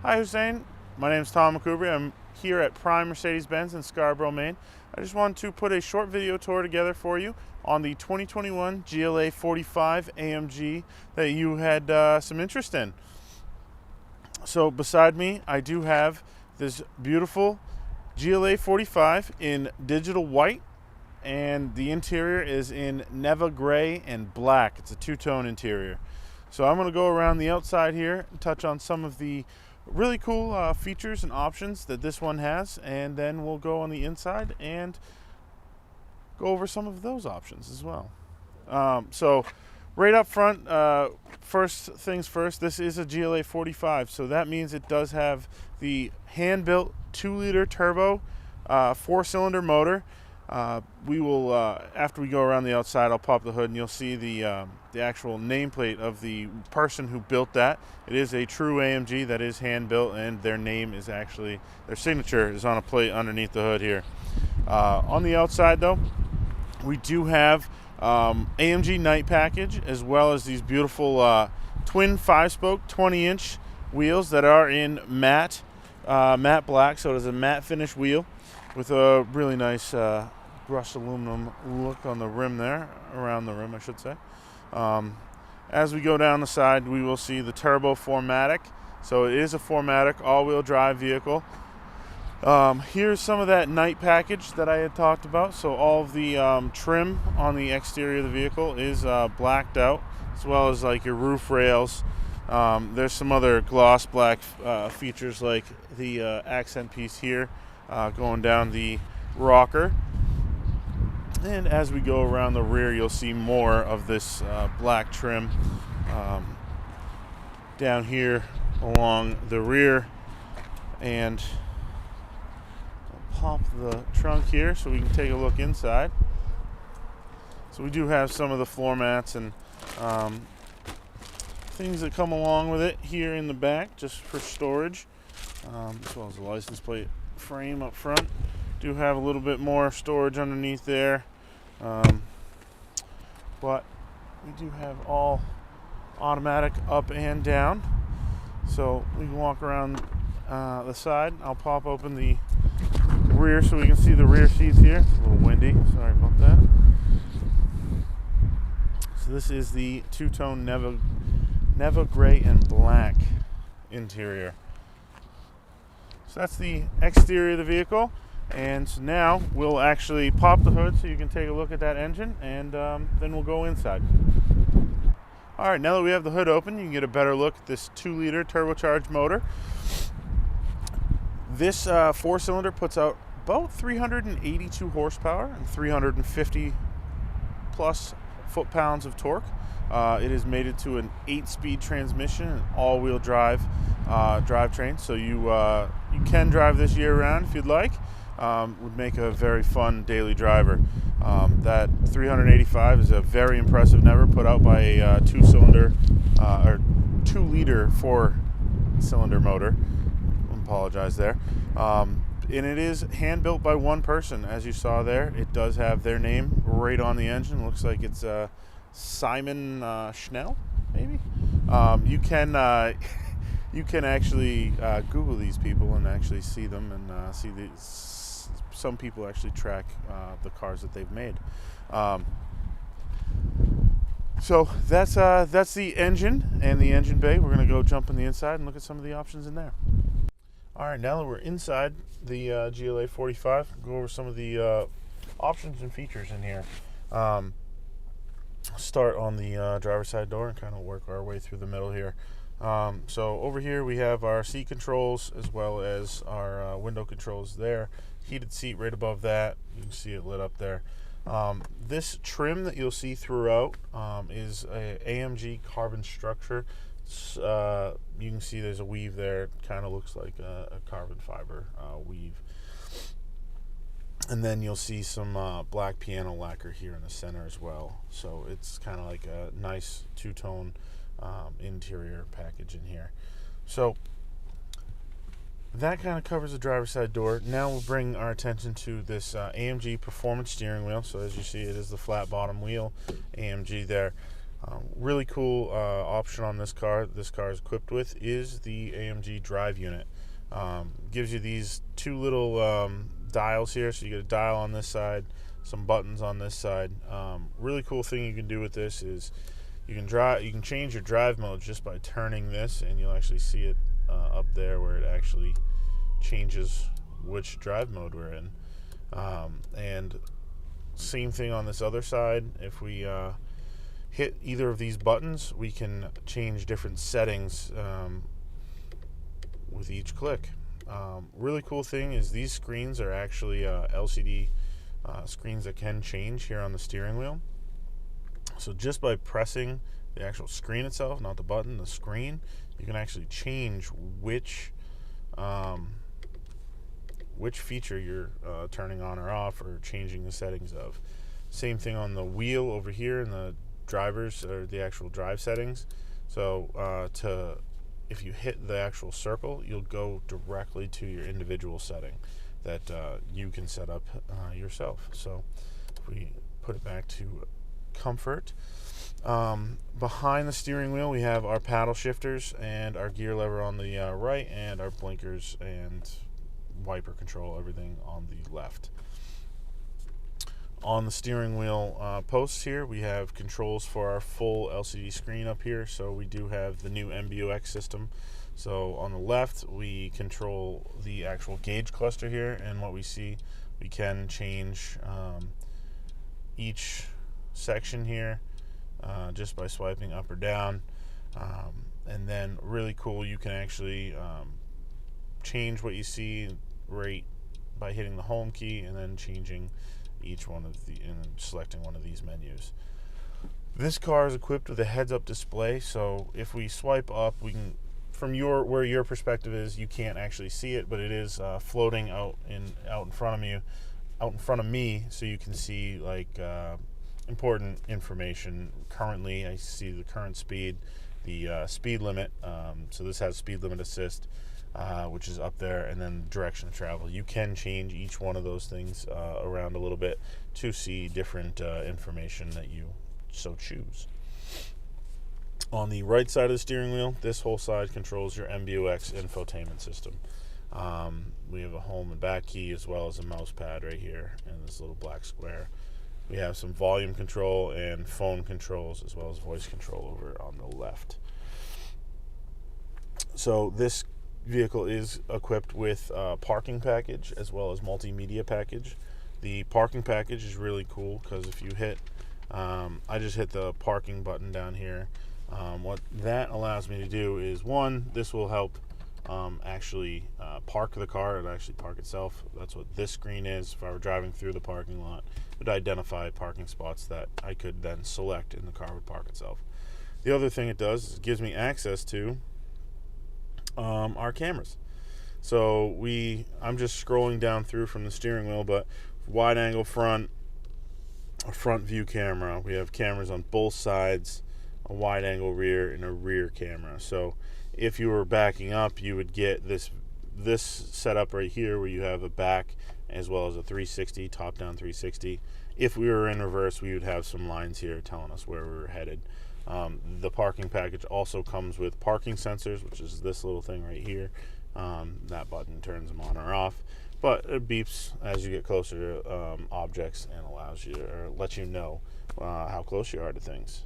Hi Hussein, my name is Tom McCoubry. I'm here at Prime Mercedes-Benz in Scarborough, Maine. I just wanted to put a short video tour together for you on the 2021 GLA 45 AMG that you had some interest in. So beside me, I do have this beautiful GLA 45 in digital white, and the interior is in Neva Gray and black. It's a two-tone interior. So I'm going to go around the outside here and touch on some of the really cool features and options that this one has, and then we'll go on the inside and go over some of those options as well. So right up front, first things first, this is a GLA 45, so that means it does have the hand-built 2-liter turbo 4-cylinder motor. We will, after we go around the outside, I'll pop the hood and you'll see the actual nameplate of the person who built that. It is a true AMG that is hand built, and their name is actually, their signature is on a plate underneath the hood here. On the outside though, we do have AMG Night Package, as well as these beautiful twin 5-spoke 20-inch wheels that are in matte black, so it is a matte finish wheel with a really nice brushed aluminum look on the rim there, around the rim I should say. As we go down the side, we will see the Turbo 4MATIC. So it is a 4MATIC all-wheel drive vehicle. Here's some of that night package that I had talked about. So all of the trim on the exterior of the vehicle is blacked out, as well as like your roof rails. There's some other gloss black features, like the accent piece here going down the rocker. And as we go around the rear, you'll see more of this black trim down here along the rear. And I'll pop the trunk here so we can take a look inside. So we do have some of the floor mats and things that come along with it here in the back, just for storage, as well as the license plate frame up front. Do have a little bit more storage underneath there, but we do have all automatic up and down, so we can walk around the side. I'll pop open the rear so we can see the rear seats here. It's a little windy, sorry about that. So this is the two-tone Neva Gray and black interior. So that's the exterior of the vehicle. And so now we'll actually pop the hood so you can take a look at that engine, and then we'll go inside. All right, now that we have the hood open, you can get a better look at this 2-liter turbocharged motor. This 4-cylinder puts out about 382 horsepower and 350 plus foot-pounds of torque. It is mated to an 8-speed transmission and all-wheel drive drivetrain, so you can drive this year-round if you'd like. Would make a very fun daily driver. That 385 is a very impressive number put out by a 2-cylinder or 2-liter 4-cylinder motor. I apologize there. And it is hand built by one person, as you saw there. It does have their name right on the engine. Looks like it's Simon Schnell, maybe. You can actually Google these people and actually see them and see these. Some people actually track the cars that they've made. So that's the engine and the engine bay. We're going to go jump on the inside and look at some of the options in there. All right, now that we're inside the GLA 45, go over some of the options and features in here. Start on the driver's side door and kind of work our way through the middle here. So over here we have our seat controls, as well as our window controls there. Heated seat right above that. You can see it lit up there. This trim that you'll see throughout is a AMG carbon structure. You can see there's a weave there. It kind of looks like a carbon fiber weave. And then you'll see some black piano lacquer here in the center as well. So it's kind of like a nice two-tone interior package in here. So that kind of covers the driver's side door. Now we'll bring our attention to this AMG Performance Steering Wheel. So as you see, it is the flat bottom wheel AMG there. Really cool option on this car is equipped with is the AMG drive unit. Gives you these two little dials here, so you get a dial on this side, some buttons on this side. Really cool thing you can do with this is you can change your drive mode just by turning this, and you'll actually see it up there where it actually changes which drive mode we're in. And same thing on this other side. If we hit either of these buttons, we can change different settings with each click. Really cool thing is these screens are actually LCD screens that can change here on the steering wheel. So just by pressing the actual screen itself, not the button, the screen, you can actually change which feature you're turning on or off, or changing the settings of. Same thing on the wheel over here in the drivers, or the actual drive settings. So if you hit the actual circle, you'll go directly to your individual setting that you can set up yourself. So if we put it back to comfort, behind the steering wheel we have our paddle shifters and our gear lever on the right, and our blinkers and wiper control, everything on the left. On the steering wheel posts here, we have controls for our full LCD screen up here. So we do have the new MBUX system. So on the left, we control the actual gauge cluster here, and what we see, we can change each section here just by swiping up or down. And then really cool, you can actually change what you see right by hitting the home key and then changing each one of the, and selecting one of these menus. This car is equipped with a heads-up display, so if we swipe up, we can, from where your perspective is, you can't actually see it, but it is floating out in front of me, so you can see like important information. Currently, I see the current speed, the speed limit. So this has speed limit assist, which is up there, and then direction of travel. You can change each one of those things around a little bit to see different information that you so choose. On the right side of the steering wheel, this whole side controls your MBUX infotainment system. We have a home and back key, as well as a mouse pad right here in this little black square. We have some volume control and phone controls, as well as voice control over on the left. So this vehicle is equipped with parking package as well as multimedia package. The parking package is really cool because if you hit, I just hit the parking button down here. What that allows me to do is, one, this will help actually park the car. It'll actually park itself. That's what this screen is. If I were driving through the parking lot, it would identify parking spots that I could then select, and the car would park itself. The other thing it does is it gives me access to our cameras. So I'm just scrolling down through from the steering wheel, but wide angle front, a front view camera. We have cameras on both sides, a wide angle rear, and a rear camera. So if you were backing up, you would get this setup right here where you have a back as well as a 360, top down 360. If we were in reverse, we would have some lines here telling us where we were headed. The parking package also comes with parking sensors, which is this little thing right here. That button turns them on or off, but it beeps as you get closer to objects and allows you, or lets you know how close you are to things.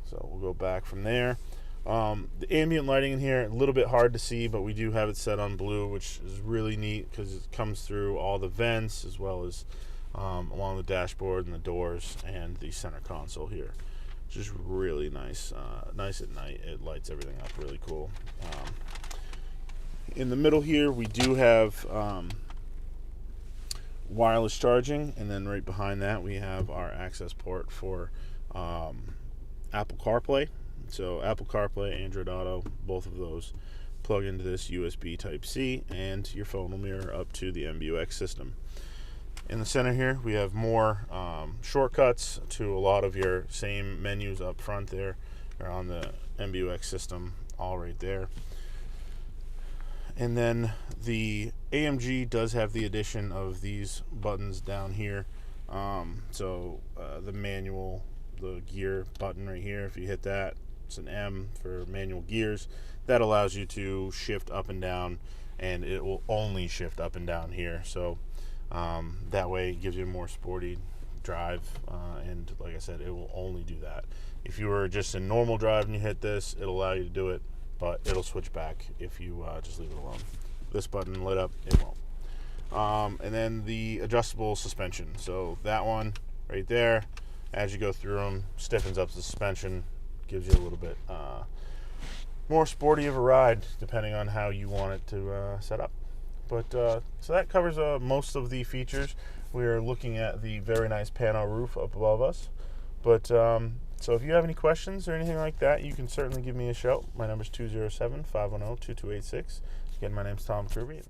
So we'll go back from there. The ambient lighting in here, a little bit hard to see, but we do have it set on blue, which is really neat because it comes through all the vents as well as along the dashboard and the doors and the center console here. Just really nice. Nice at night. It lights everything up really cool. In the middle here, we do have wireless charging, and then right behind that, we have our access port for Apple CarPlay. So Apple CarPlay, Android Auto, both of those plug into this USB Type-C, and your phone will mirror up to the MBUX system. In the center here, we have more shortcuts to a lot of your same menus up front there. They're on the MBUX system, all right there. And then the AMG does have the addition of these buttons down here. The manual, the gear button right here. If you hit that, it's an M for manual gears. That allows you to shift up and down, and it will only shift up and down here. So that way it gives you a more sporty drive, and like I said, it will only do that. If you were just in normal drive and you hit this, it'll allow you to do it, but it'll switch back if you just leave it alone. This button lit up, it won't. And then the adjustable suspension. So that one right there, as you go through them, stiffens up the suspension, gives you a little bit more sporty of a ride, depending on how you want it to set up. But so that covers most of the features. We are looking at the very nice pano roof up above us. But so if you have any questions or anything like that, you can certainly give me a shout. My number is 207-510-2286. Again, my name's Tom Kirby.